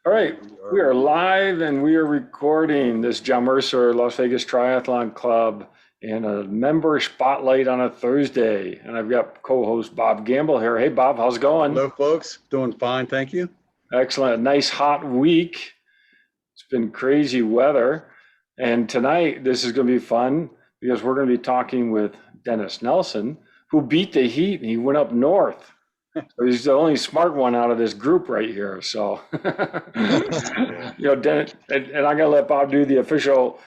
All right, we are live and we are recording this John Mercer Las Vegas Triathlon Club and a member spotlight on a Thursday. And I've got co-host Bob Gamble here. Hey, Bob, how's it going? Hello, folks. Doing fine, thank you. Excellent. A nice hot week. It's been crazy weather. And tonight, this is going to be fun because we're going to be talking with Dennis Nelson, who beat the heat and he went up north. So he's the only smart one out of this group right here. So, Dennis, and I'm gonna let Bob do the official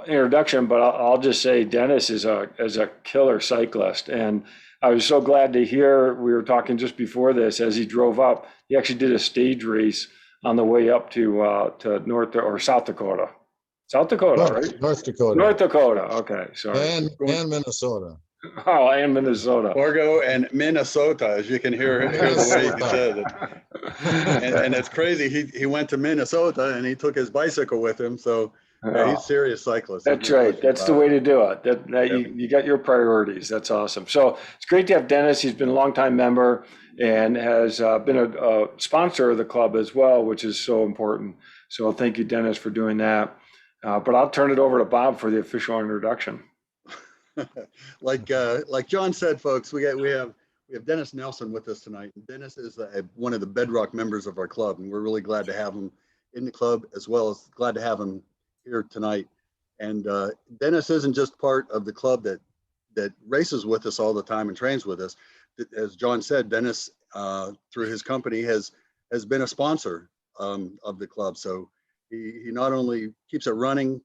introduction, but I'll just say Dennis is a killer cyclist, and I was so glad to hear. We were talking just before this as he drove up. He actually did a stage race on the way up to North or South Dakota. South Dakota, right? North Dakota. North Dakota. Okay, sorry. And Minnesota. Oh, and Minnesota. Fargo and Minnesota, as you can hear the way he said it. And it's crazy. He went to Minnesota and he took his bicycle with him. So he's a serious cyclist. That's right. That's the way to do it. You got your priorities. That's awesome. So it's great to have Dennis. He's been a longtime member and has been a sponsor of the club as well, which is so important. So thank you, Dennis, for doing that. But I'll turn it over to Bob for the official introduction. Like John said, folks, we have Dennis Nelson with us tonight. Dennis is one of the bedrock members of our club, and we're really glad to have him in the club, as well as glad to have him here tonight. And Dennis isn't just part of the club that races with us all the time and trains with us. As John said, Dennis, through his company, has been a sponsor of the club. So he not only keeps it running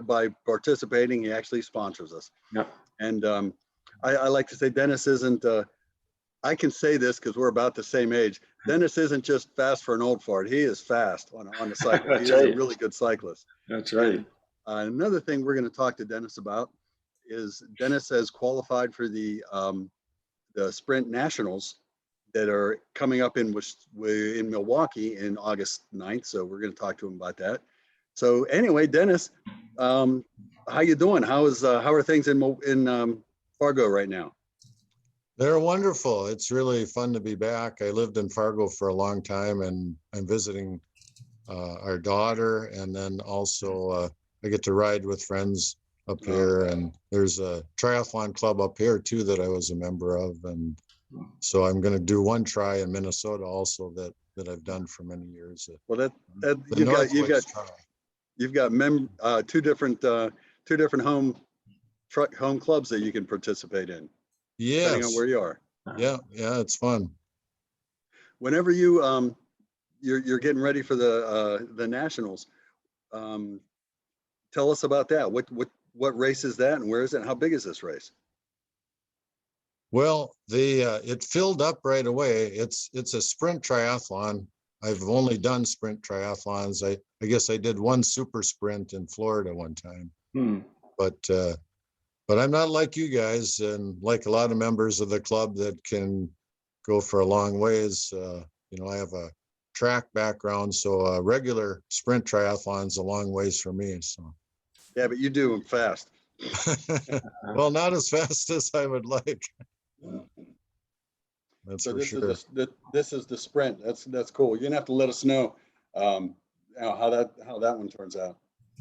by participating, he actually sponsors us. Yeah. And I like to say Dennis isn't, I can say this because we're about the same age. Dennis isn't just fast for an old fart. He is fast on the cycle. He is a really good cyclist. That's right. Another thing we're going to talk to Dennis about is Dennis has qualified for the Sprint Nationals that are coming up in Milwaukee in August 9th. So we're going to talk to him about that. So anyway, Dennis, how you doing? How are things in Fargo right now? They're wonderful. It's really fun to be back. I lived in Fargo for a long time, and I'm visiting our daughter, and then also I get to ride with friends up here. And there's a triathlon club up here too that I was a member of, and so I'm going to do one try in Minnesota also that I've done for many years. Well, you've got two different home clubs that you can participate in. Yes. Depending on where you are. Yeah, it's fun. Whenever you're getting ready for the nationals, tell us about that. What race is that, and where is it, and how big is this race? Well, it filled up right away. It's a sprint triathlon. I've only done sprint triathlons. I guess I did one super sprint in Florida one time. But I'm not like you guys, and like a lot of members of the club that can go for a long ways. I have a track background, so a regular sprint triathlon's a long ways for me. So. Yeah, but you do them fast. Well, not as fast as I would like. That's so for this sure. This is the sprint. That's cool. You're gonna have to let us know how that one turns out.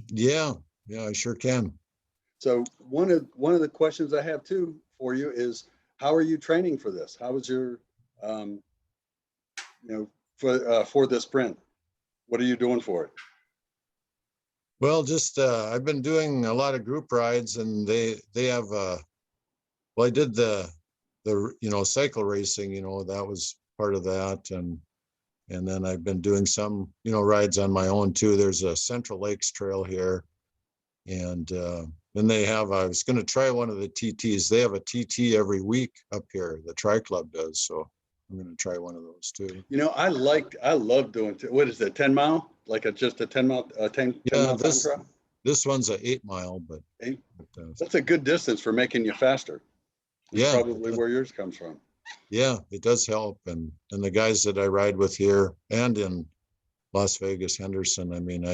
Yeah, I sure can. So one of the questions I have too for you is, how are you training for this? How is your for this sprint? What are you doing for it? Well, just I've been doing a lot of group rides, and they have I did the cycle racing, that was part of that, and then I've been doing some rides on my own too. There's a Central Lakes Trail here, and then they have, I was going to try one of the TTs. They have a TT every week up here, the Tri Club does, so I'm going to try one of those too. I love doing, what is it, 10 mile? Like just a 10 mile, 10 mile time trial? This one's a 8 mile, but that's a good distance for making you faster. That's probably where yours comes from. Yeah, it does help. And the guys that I ride with here and in Las Vegas, Henderson, I mean,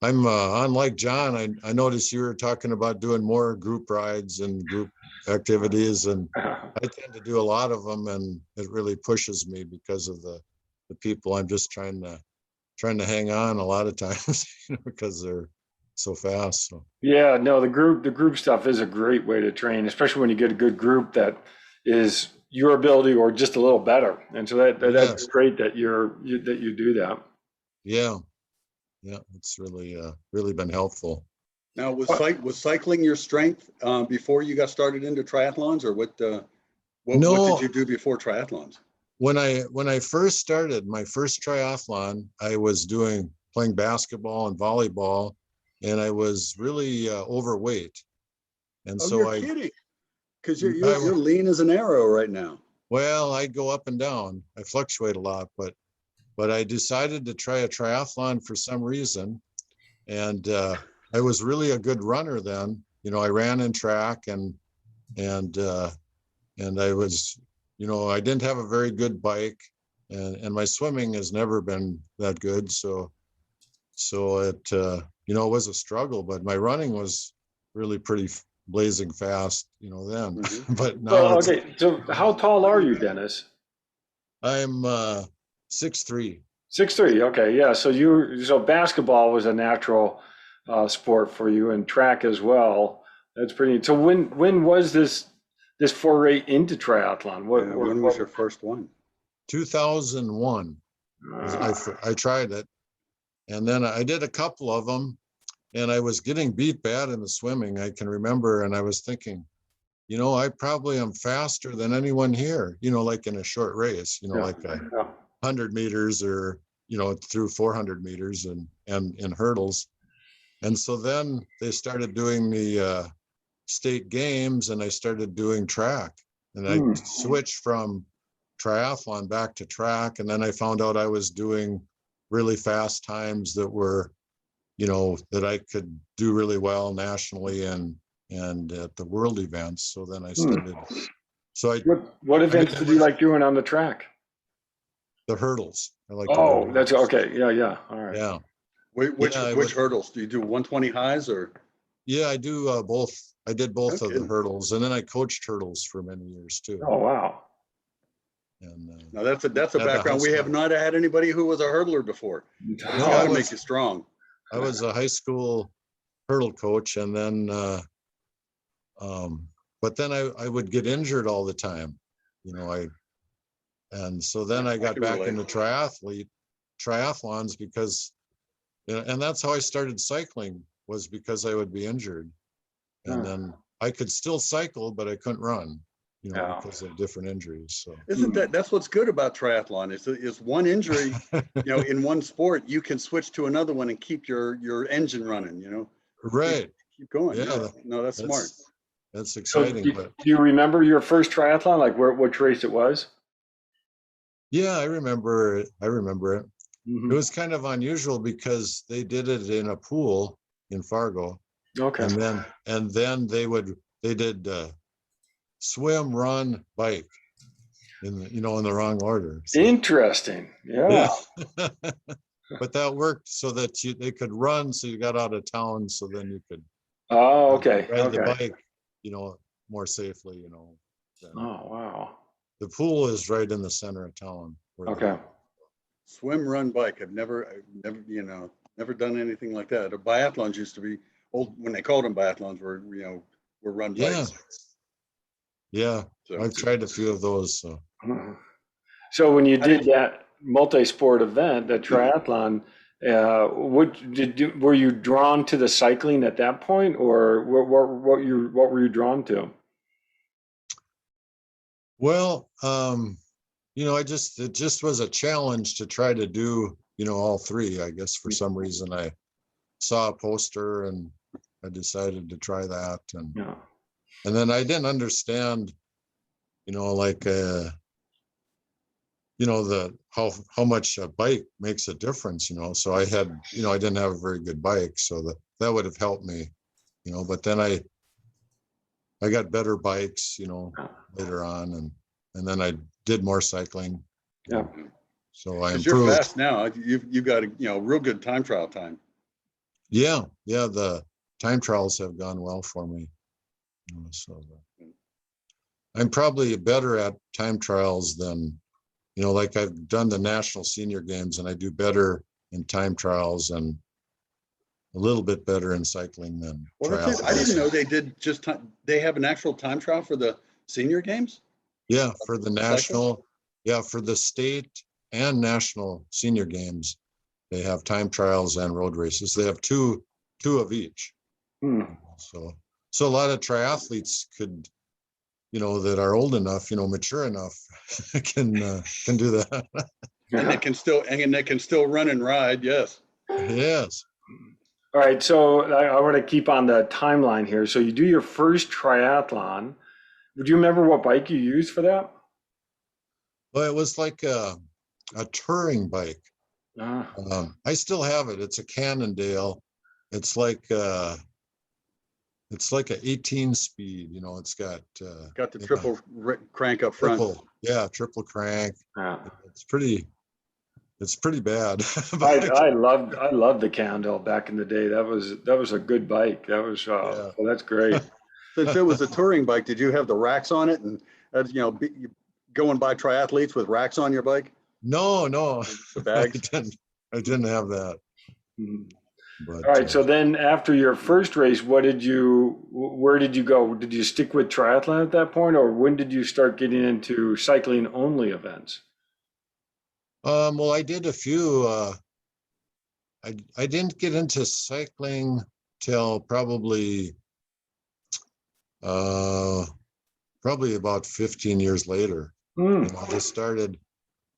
I'm unlike John. I noticed you were talking about doing more group rides and group activities, and I tend to do a lot of them, and it really pushes me because of the people. I'm just trying to trying to hang on a lot of times, because they're so fast. So Yeah, no, the group stuff is a great way to train, especially when you get a good group that is your ability or just a little better. And so that's yes, great that that you do that. yeah, yeah, it's really really been helpful. Now, was cycling your strength before you got started into triathlons, or what did No, you do before triathlons? when I first started my first triathlon, I was playing basketball and volleyball, and I was really overweight, and Oh, so you're kidding. Because you're lean as an arrow right now. well, I go up and down. I fluctuate a lot, but I decided to try a triathlon for some reason, and I was really a good runner then. I ran in track, and I was, I didn't have a very good bike, and my swimming has never been that good. So it, it was a struggle, but my running was really pretty blazing fast, then. Mhm. But now Well, it's, okay. So how tall are you, Dennis? I'm 6'3". 6'3". Okay, yeah. So basketball was a natural sport for you, and track as well. That's pretty. So when was this foray into triathlon? Yeah, when was your first one? 2001. I Ah, I tried it, and then I did a couple of them, and I was getting beat bad in the swimming, I can remember, and I was thinking, I probably am faster than anyone here, like in a short race, yeah, like a yeah. 100 meters, or through 400 meters, and in hurdles. And so then they started doing the state games, and I started doing track, and I Hmm. switched from triathlon back to track, and then I found out I was doing really fast times that were, that I could do really well nationally, and at the world events. So then I Hmm. started. So What I mean, events did you like doing on the track? the hurdles. I like to do Oh, that's hurdles. okay. Yeah, yeah. All right. Yeah, Which yeah, which hurdles? Do you do 120 highs or? yeah. I do both. I did No both of the kidding. hurdles, and then I coached hurdles for many years too. Oh, wow. And Now that's a at the high background. We have school. not had anybody who was a hurdler before, but it's No, got to make you strong. I was a high school hurdle coach, and then but then I would get injured all the time. And so then I I got can back relate. into triathlons, because, and that's how I started cycling, was because I would be injured. And Huh. then I could still cycle, but I couldn't run, Yeah. because of different injuries. So Isn't that's what's good about triathlon? Is one injury, in one sport, you can switch to another one and keep your engine running. Keep, right. keep going. Yeah, Yeah, no, that's smart. that's So exciting. But do you remember your first triathlon, like which race it was? yeah, I remember it. It Hmm. was kind of unusual because they did it in a pool in Fargo, Okay. and then they did swim, run, bike in the wrong order. So Interesting. Yeah. yeah, but that worked so that they could run, so you got out of town, so then you could Oh, okay. ride the Okay. bike, more safely. Than Oh, wow. the pool is right in the center of town. Okay. Swim, run, bike. Never done anything like that. The biathlons used to be old when they called them biathlons were run Yeah, bikes. yeah. So I've tried a few of those. So Mhm. So when you how did did that multi-sport event, that triathlon, were you drawn to the cycling at that point, or what were you drawn to? well, it just was a challenge to try to do, all three. I guess for some reason I saw a poster, and I decided to try that, Yeah. and then I didn't understand, like the how much a bike makes a difference. So I had, I didn't have a very good bike, so that would have helped me, but then I got better bikes, later on, and then I did more cycling, Yeah. so I because you're improved. fast now. You've got a real good time trial time. Yeah, yeah, the time trials have gone well for me. So I'm probably better at time trials than, like I've done the national senior games, and I do better in time trials and a little bit better in cycling than Well, that's it. I triathlons. didn't know they did just time. They have an actual time trial for the senior games. Yeah, for the Cycle? national, yeah, for the state and national senior games, they have time trials and road races. They have two of each. Hmm. So a lot of triathletes could, that are old enough, mature enough, can do that. And they can still run and ride. Yes. Yes. All right, so I want to keep on the timeline here. So you do your first triathlon. Do you remember what bike you used for that? Well, it was like a touring bike. Ah, I still have it. It's a Cannondale. It's like a 18 speed. It's got Got the triple crank up front. triple crank. yeah. It's pretty bad. I loved the Candle back in the day. That was a good bike. That was Yeah. well, that's great. Since it was a touring bike, did you have the racks on it? And you going by triathletes with racks on your bike, No, the bags. I didn't have that. Mhm. But All right, so then after your first race, where did you go? Did you stick with triathlon at that point, or when did you start getting into cycling only events? well, I did a few. I didn't get into cycling till probably about 15 years later. Hmm. I just started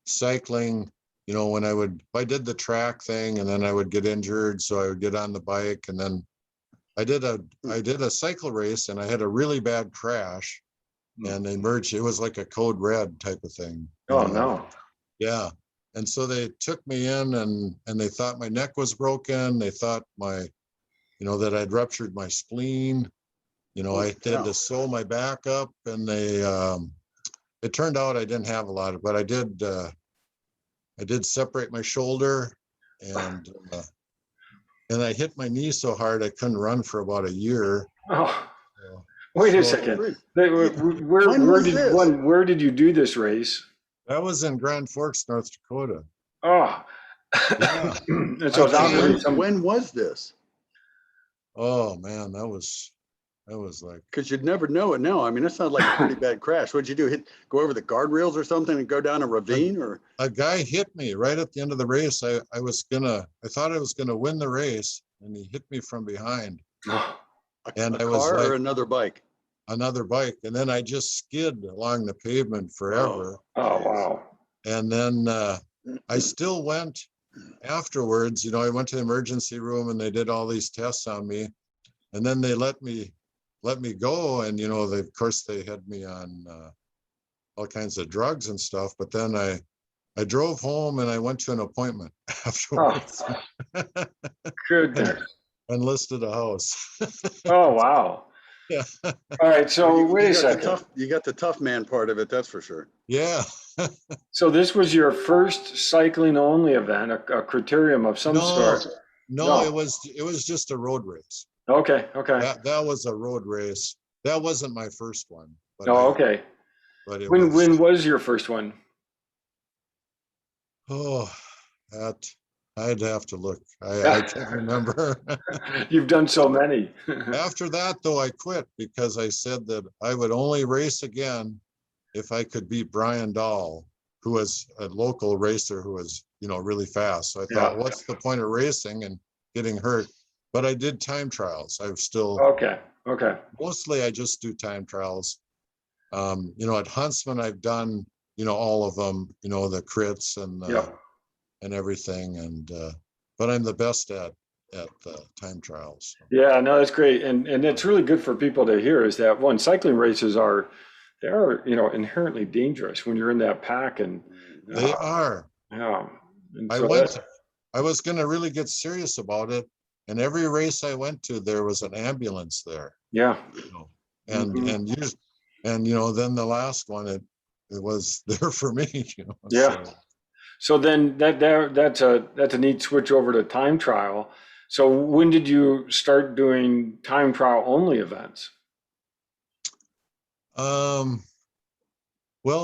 cycling, when I did the track thing, and then I would get injured, so I would get on the bike, and then I did a cycle race, and I had a really bad crash, and they merged. It was like a code red type of thing. Oh no. Yeah. And so they took me in, and they thought my neck was broken. They thought that I'd ruptured my spleen. I had to sew my back up, and it turned out I didn't have a lot of, but I did separate my shoulder, and I hit my knee so hard I couldn't run for about a year. Oh, wait a So second. When was this? Where did you do this race? that was in Grand Forks, North Dakota. Oh. Yeah. And so it's out When was this? Oh man, that was like, Because you'd never know it now. I mean, that sounds like a pretty bad crash. What'd you do? Go over the guardrails or something and go down a ravine, or? a guy hit me right at the end of the race. I thought I was gonna win the race, and he hit me from behind, and A I was car like, or another bike? another bike, and then I just skid along the pavement forever. Oh, wow. And then I still went afterwards. I went to the emergency room, and they did all these tests on me, and then they let me go. And of course they had me on all kinds of drugs and stuff. But then I drove home, and I went to an appointment afterwards. Oh, goodness. And listed a house. Oh, wow. Yeah. All right, so wait a second. You got the tough man part of it, that's for sure. Yeah. So this was your first cycling only event, a criterium of some sort. No, it was just a road race. Okay. That was a road race. That wasn't my first one. But Okay. But when was your first one? Oh, I'd have to look. I can't remember. You've done so many. After that, though, I quit because I said that I would only race again if I could beat Brian Dahl, who was a local racer who was, really fast. So I thought, what's the point of racing and getting hurt? But I did time trials. I've still Okay. Mostly I just do time trials. At Huntsman, I've done, all of them, the crits and everything. And but I'm the best at the time trials. Yeah, no, that's great. And it's really good for people to hear is that one, cycling races are inherently dangerous when you're in that pack, and they are. Yeah. And I was going to really get serious about it. And every race I went to, there was an ambulance there. Yeah. And then the last one, it was there for me. Yeah. So then that's a neat switch over to time trial. So when did you start doing time trial only events? Well,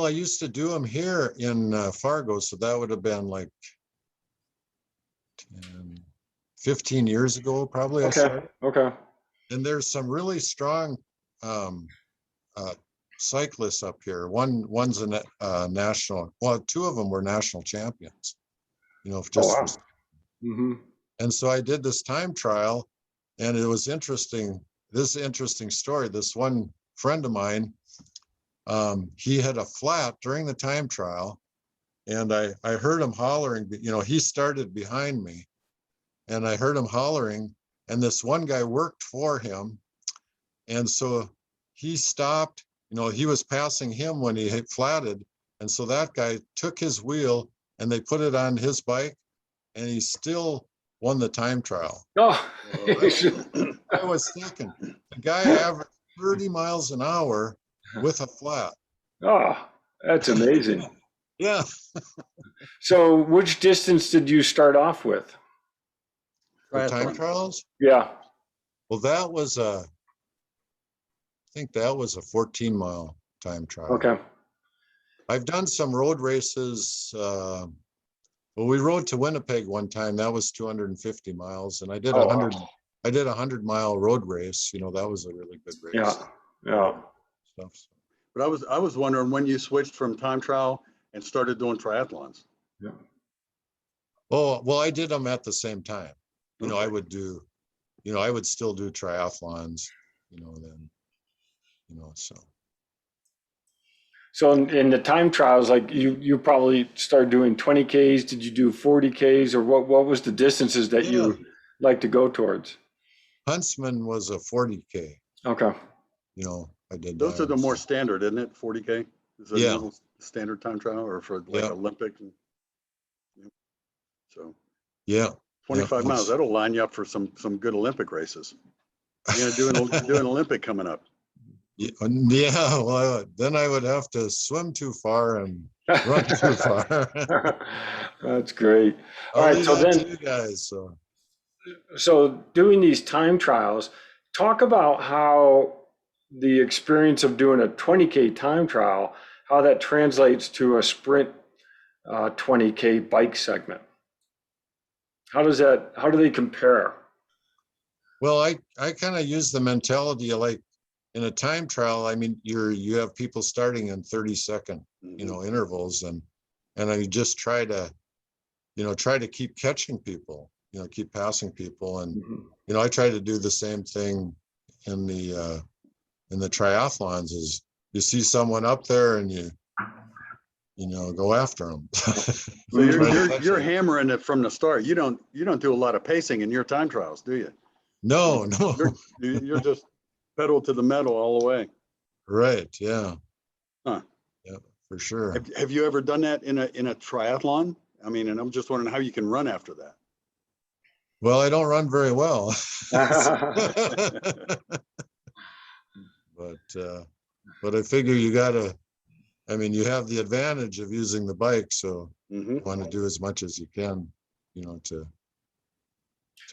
I used to do them here in Fargo, so that would have been like 10, 15 years ago, probably I Okay, started. okay. And there's some really strong um, cyclists up here. One's a national, well, two of them were national champions, Oh, just for, wow. Mm-hmm. and so I did this time trial, and it was interesting. This interesting story. This one friend of mine, he had a flat during the time trial, and I heard him hollering. He started behind me, and I heard him hollering, and this one guy worked for him, and so he stopped. He was passing him when he hit flatted, and so that guy took his wheel and they put it on his bike, and he still won the time trial. Oh, I was thinking, the guy averaged 30 miles an hour with a flat. oh, that's amazing. Yeah. So which distance did you start off with? For time Triathlon. trials? Yeah. Well, I think that was a 14-mile time trial. Okay. I've done some road races. Well, we rode to Winnipeg one time. That was 250 miles, and I did Oh, 100. wow. I did a 100-mile road race. That was a really good race. Yeah. Yeah. Stuff. But I was wondering when you switched from time trial and started doing triathlons. Yeah. Oh, well, I did them at the same time. I Okay. would do, I would still do triathlons, then, so. So in the time trials, like you probably started doing 20 Ks. Did you do 40 Ks, or what was the distances that Yeah. you like to go towards? Huntsman was a 40K, Okay. I did Those that. are the more standard, isn't it? 40K is a Yeah. normal standard time trial, or for like Yeah. Olympic. So Yeah. 25 Yeah. miles, that'll line you up for some good Olympic races. You're gonna do an Olympic coming up. Yeah, well, then I would have to swim too far and run too far. That's great. All I'll right. leave So that to then, you guys. so doing these time trials, talk about how the experience of doing a 20K time trial, how that translates to a sprint 20K bike segment. How do they compare? Well, I kind of use the mentality of, like, in a time trial, I mean, you have people starting in 30-second, intervals, and I just try to keep catching people, keep passing people. And, Mhm. I try to do the same thing in the triathlons. Is you see someone up there and you go after them. So you're hammering it from the start. You don't do a lot of pacing in your time trials, do you? No. You're just pedal to the metal all the way. Right. Yeah. Huh. Yeah, for sure. Have you ever done that in a triathlon? I mean, and I'm just wondering how you can run after that. Well, I don't run very well. But I figure you have the advantage of using the bike, so you want to do as much as you can, to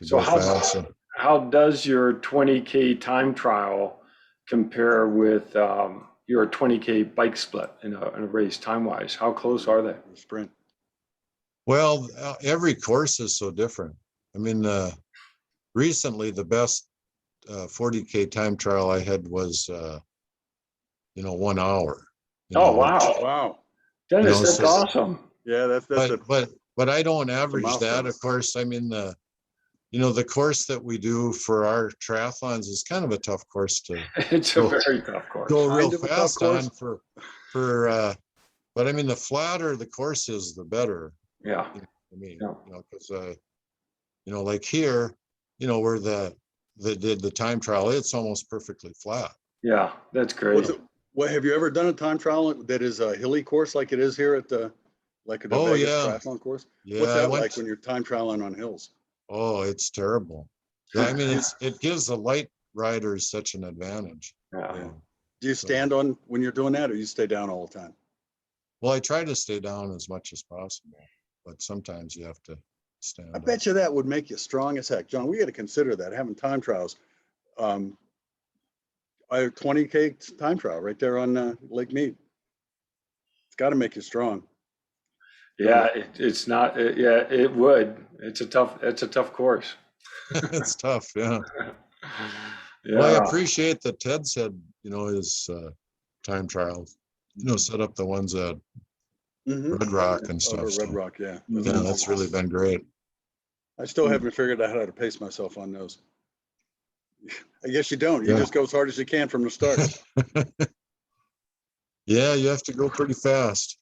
So go fast. how does your 20K time trial compare with your 20K bike split in a race time wise? How close are they? Sprint. Well, every course is so different. I mean, recently the best 40K time trial I had was 1 hour. Oh, wow. Wow. Dennis, that's awesome. Yeah, but I don't average that. milestone. Of course, I mean, the course that we do for our triathlons is kind of a tough course to It's a very tough course. go real Kind of a tough fast course. on but I mean, the flatter the course is, the better. Yeah. For me, Yeah. because like here, where did the time trial, it's almost perfectly flat. Yeah, that's great. What have you ever done a time trial that is a hilly course like it is here at the Vegas triathlon course? Yeah, What's that like when you're time trialing on hills? Oh, it's terrible. Yeah, I mean, it gives the light riders such an advantage. Yeah. Do you stand on when you're doing that, or you stay down all the time? Well, I try to stay down as much as possible, but sometimes you have to stand I up. bet you that would make you strong as heck. John, we got to consider that, having time trials. I have 20K time trial right there on Lake Mead. It's got to make you strong. Yeah, it's not, yeah, it would. It's a tough course. It's tough, yeah. Well, I Yeah. appreciate that Ted said, his time trials, set up the ones at Mhm. Red Rock and Over stuff. Red So, Rock, yeah. yeah, that's really been great. I still haven't figured out how to pace myself on those. I guess you don't. You Yeah. just go as hard as you can from the start. Yeah, you have to go pretty fast.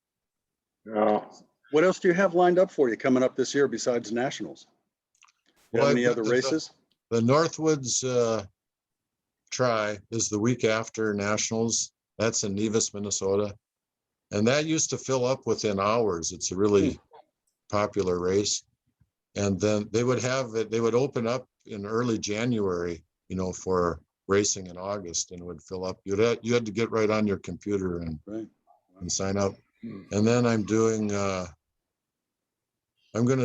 Yeah. What else do you have lined up for you coming up this year besides nationals? You Well, have I've any got other races? the Northwoods Try is the week after nationals. That's in Nevis, Minnesota. And that used to fill up within hours. It's a really popular race. And then they would have it, they would open up in early January, for racing in August, and it would fill up. You had to get right on your computer and Right. sign up. And then I'm going to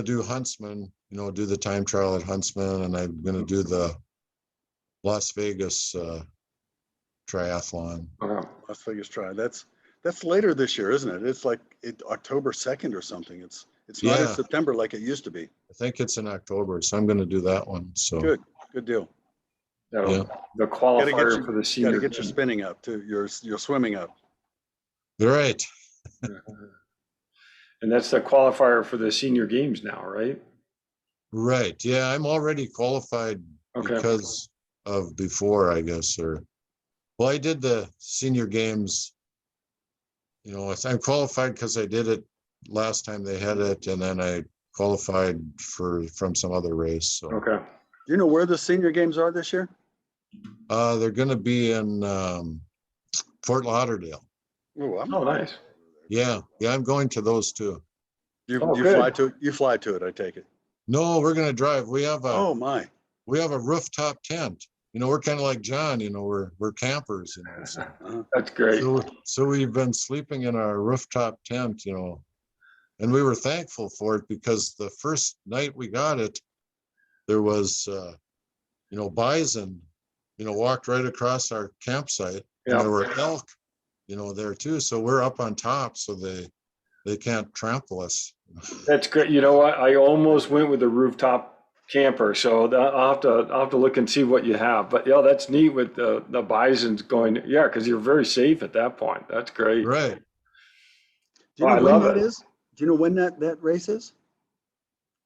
do Huntsman, do the time trial at Huntsman, and I'm going to do the Las Vegas triathlon. Okay. Las Vegas Try. That's later this year, isn't it? It's like October 2nd or something. It's not in Yeah. September like it used to be. I think it's in October, so I'm going to do that one. So Good deal. Yeah. The Gotta get qualifier you, for the senior. gotta get your spinning up too. Your swimming up. Right. And that's the qualifier for the senior games now, right? Right. Yeah, I'm already qualified Okay. because of before, I guess, well, I did the senior games, I'm qualified because I did it last time they had it, and then I qualified from some other race. So Okay. Do you know where the senior games are this year? they're going to be in Fort Lauderdale. Oh, Oh, nice. Yeah, I'm going to those too. You good. fly to it, I take it. No, we're going to drive. We have Oh my. a rooftop tent. We're kind of like John. We're campers. So, That's great. so we've been sleeping in our rooftop tent. And we were thankful for it because the first night we got it, there was bison, walked right across our campsite, and there were elk, there too. So we're up on top, so they can't trample us. That's great. You know what? I almost went with the rooftop camper, so I'll have to look and see what you have. But yeah, that's neat with the bisons going. Yeah, because you're very safe at that point. That's great. Right. Do you know I when love that it. is? Do you know when that race is?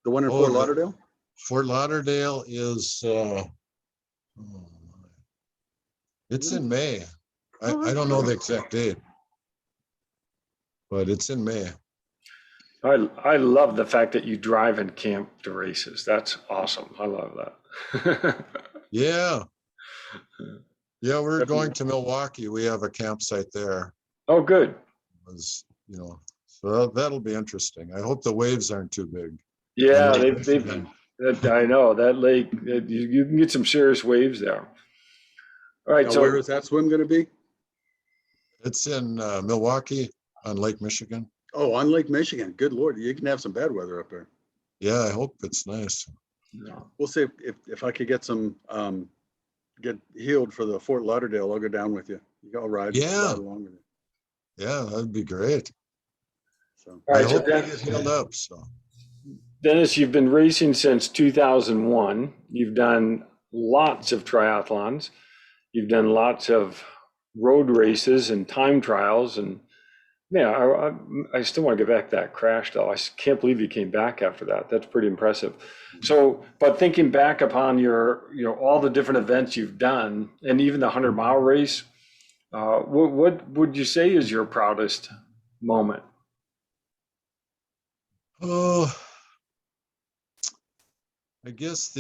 The one in Oh, Fort Lauderdale? Fort Lauderdale is it's in May. I don't know the exact date, but it's in May. I love the fact that you drive and camp to races. That's awesome. I love that. Yeah. Yeah, we're going to Milwaukee. We have a campsite there. Oh, good. So that'll be interesting. I hope the waves aren't too big. Yeah, I know that lake. You can get some serious waves there. All right, Now, so where is that swim going to be? It's in Milwaukee on Lake Michigan. Oh, on Lake Michigan. Good Lord, you can have some bad weather up there. Yeah, I hope it's nice. We'll see if I could get some get healed for the Fort Lauderdale. I'll go down with you. I'll ride along with you. Yeah, that'd be great. So all right, I hope they get healed up. So Dennis, you've been racing since 2001. You've done lots of triathlons. You've done lots of road races and time trials. And yeah, I still want to get back to that crash though. I can't believe you came back after that. That's pretty impressive. So, but thinking back upon all the different events you've done and even the 100-mile race, what would you say is your proudest moment? oh, I guess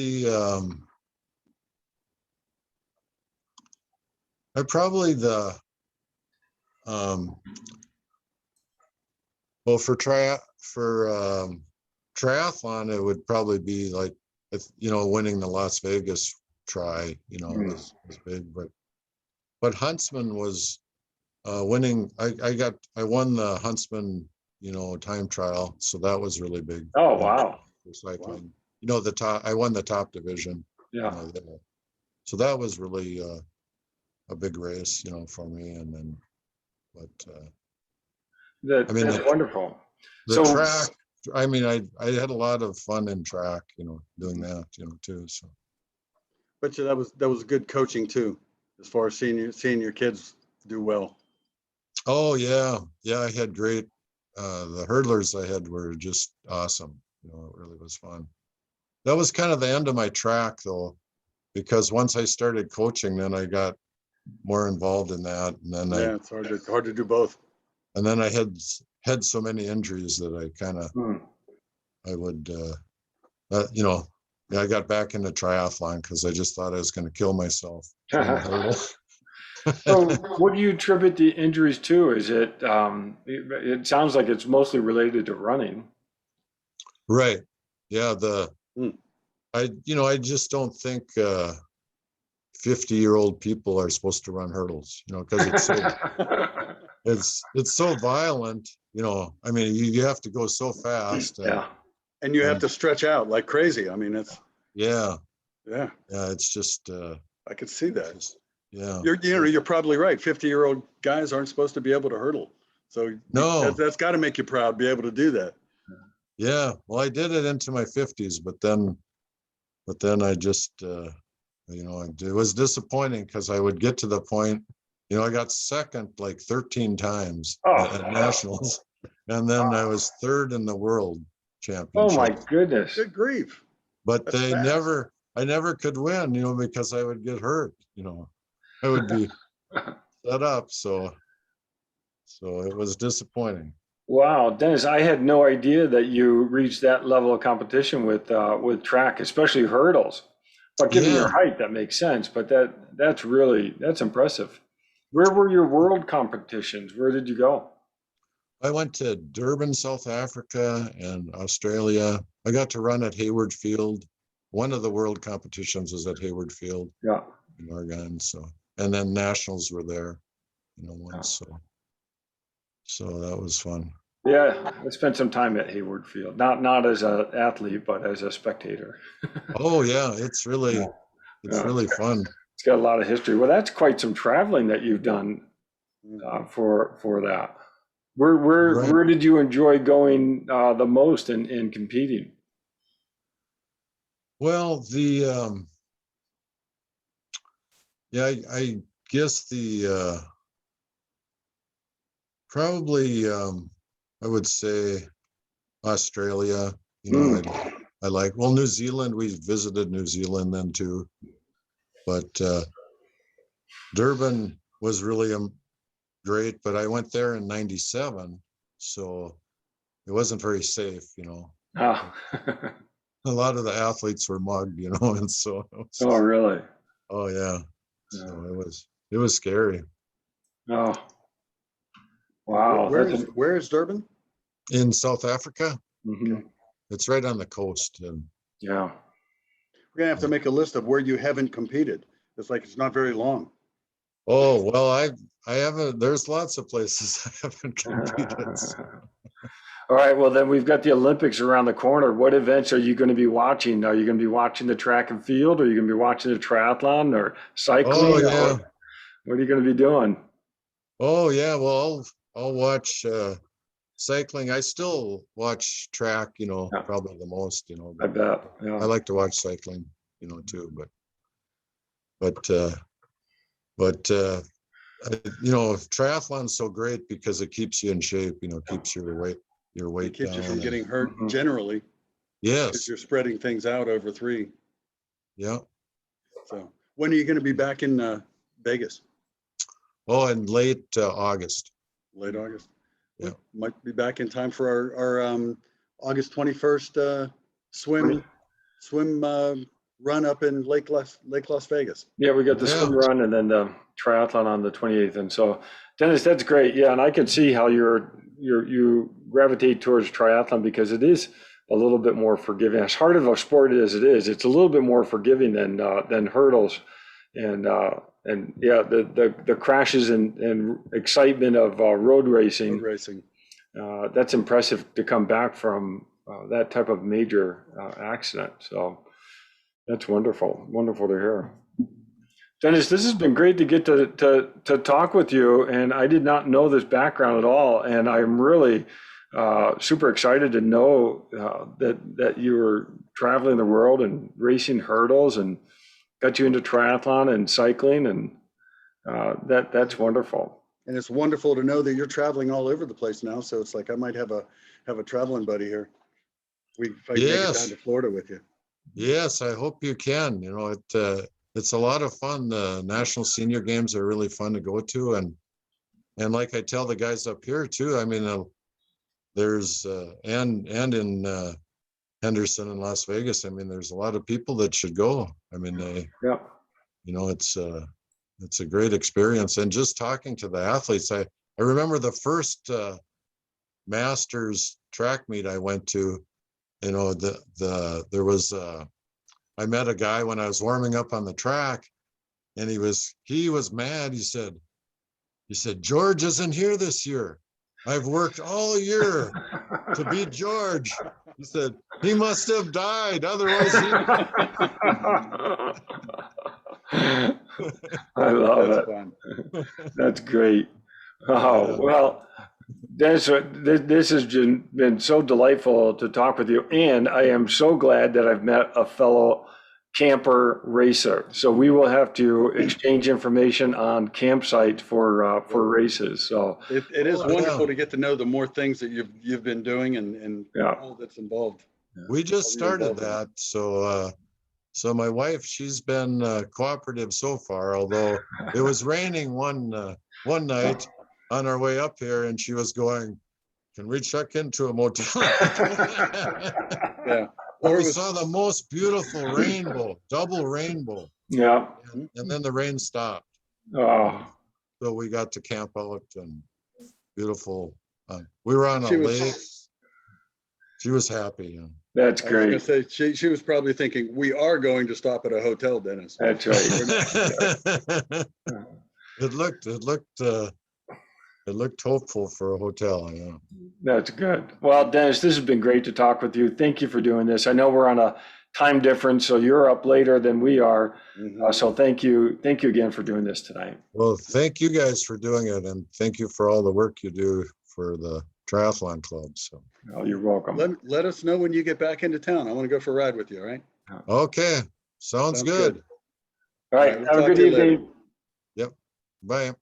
I probably well, for triathlon, it would probably be like, winning the Las Vegas try, was big, but Huntsman was winning. I won the Huntsman, time trial. So that was really big. Oh, wow. For cycling. I won the top division. Yeah. There. So that was really a big race, for me. And then, but That's wonderful. The So, track, I mean, I had a lot of fun in track, doing that, too. So, But that was good coaching too, as far as seeing your kids do well. oh yeah, I had great. The hurdlers I had were just awesome. It really was fun. That was kind of the end of my track though, because once I started coaching, then I got more involved in that, and then Yeah, it's hard to do both. I had so many injuries that I kind of I would I got back into triathlon because I just thought I was going to kill myself trying to hurdle. so what do you attribute the injuries to? Is it, it sounds like it's mostly related to running. Right. Yeah. Hmm. I just don't think 50-year-old people are supposed to run hurdles, because it's so violent, I mean, you have to go so fast. Yeah. And you have And to stretch out like crazy. I mean, yeah, yeah, it's just, I could see that. yeah. You're probably right. 50-year-old guys aren't supposed to be able to hurdle. So No, that's got to make you proud, be able to do that. yeah. Well, I did it into my 50s, but then I just, it was disappointing because I would get to the point, I got second like 13 times at nationals, and then I was third in the world Oh my championship. goodness. Good grief. But That's fast. I never could win, because I would get hurt, I would be set up. So it was disappointing. Wow, Dennis, I had no idea that you reached that level of competition with track, especially hurdles. But given your Yeah, height, that makes sense. But that's impressive. Where were your world competitions? Where did you go? I went to Durban, South Africa, and Australia. I got to run at Hayward Field. One of the world competitions was at Hayward Field Yeah. in Oregon. So, and then nationals were there, once. So that was fun. Yeah, I spent some time at Hayward Field, not as an athlete, but as a spectator. Oh yeah, it's Yeah, yeah, really fun. it's got a lot of history. Well, that's quite some traveling that you've done for that. Right. Where did you enjoy going the most in competing? Well, yeah, I guess probably I would say Australia. Mm. I like, well, New Zealand. We visited New Zealand then too, but Durban was really great. But I went there in '97, so it wasn't very safe. Oh. A lot of the athletes were mugged, and so Oh, really? oh yeah, Yeah. so it was scary. Oh, wow. Where is Durban? In South Africa, Mhm. Okay. it's right on the coast, and Yeah. We're gonna have to make a list of where you haven't competed. It's not very long. oh well, I haven't. There's lots of places I haven't competed. So. All right. Well, then we've got the Olympics around the corner. What events are you going to be watching? Are you going to be watching the track and field? Or are you going to be watching the triathlon or Oh cycling? yeah, What are you going to be doing? oh yeah. Well, I'll watch cycling. I still watch track. Yeah, Probably the most. I But bet. I Yeah. like to watch cycling. Too. But but triathlon's so great because it keeps you in shape. Keeps your It weight keeps you down. from getting hurt Mhm. generally because Yes. you're spreading things out over 3. Yeah. So when are you going to be back in Vegas? Oh, and late August. Late August. We Yeah. might be back in time for our August 21st Right. swim run up in Lake Las Vegas. Yeah, we got the Yeah. swim run and then the triathlon on the 28th. And so, Dennis, that's great. Yeah, and I can see how you gravitate towards triathlon because it is a little bit more forgiving. As hard of a sport as it is, it's a little bit more forgiving than hurdles. And yeah, the crashes and excitement of road Road racing, racing. that's impressive to come back from that type of major accident. So that's wonderful. Wonderful to hear. Dennis, this has been great to get to talk with you, and I did not know this background at all, and I'm really super excited to know that you were traveling the world and racing hurdles and got you into triathlon and cycling, and that's wonderful. And it's wonderful to know that you're traveling all over the place now. So it's like I might have a traveling buddy here. If I can make it down to Florida with you. Yes, I hope you can. You know, it's a lot of fun. The National Senior Games are really fun to go to, and like I tell the guys up here too. I mean, there's and in Henderson and Las Vegas. I mean, there's a lot of people that should go. I mean, Yeah. you know, it's a great experience. And just talking to the athletes, I remember the first Masters track meet I went to. You know, there was I met a guy when I was warming up on the track, and he was mad. He said, George isn't here this year. I've worked all year to beat George. He said, he must have died. Otherwise, I love That's it. fun. That's great. Oh, well, Dennis, this has been so delightful to talk with you. And I am so glad that I've met a fellow camper racer. So we will have to exchange information on campsite for races. So It is wonderful yeah. to get to know the more things that you've been doing and Yeah. all that's involved. We just All started involved in it. that. So my wife, she's been cooperative so far, although it was raining one night on our way up here, and she was going, can we check into a motel? Yeah. Or Or we it was, saw the most beautiful rainbow, double rainbow, yeah. and then the rain stopped. Oh, So we got to camp out and beautiful. We were on a She was- lake. She was happy. that's I was gonna great. say she was probably thinking we are going to stop at a hotel, Dennis. That's right. It looked hopeful for a hotel. Yeah. That's good. Well, Dennis, this has been great to talk with you. Thank you for doing this. I know we're on a time difference, so you're up later than we are. Mhm. So thank you again for doing this tonight. Well, thank you guys for doing it, and thank you for all the work you do for the triathlon club. So, Oh, you're welcome. Let us know when you get back into town. I want to go for a ride with you. All right. okay, sounds good. All right. We'll Have a talk good to you later. evening. Bye.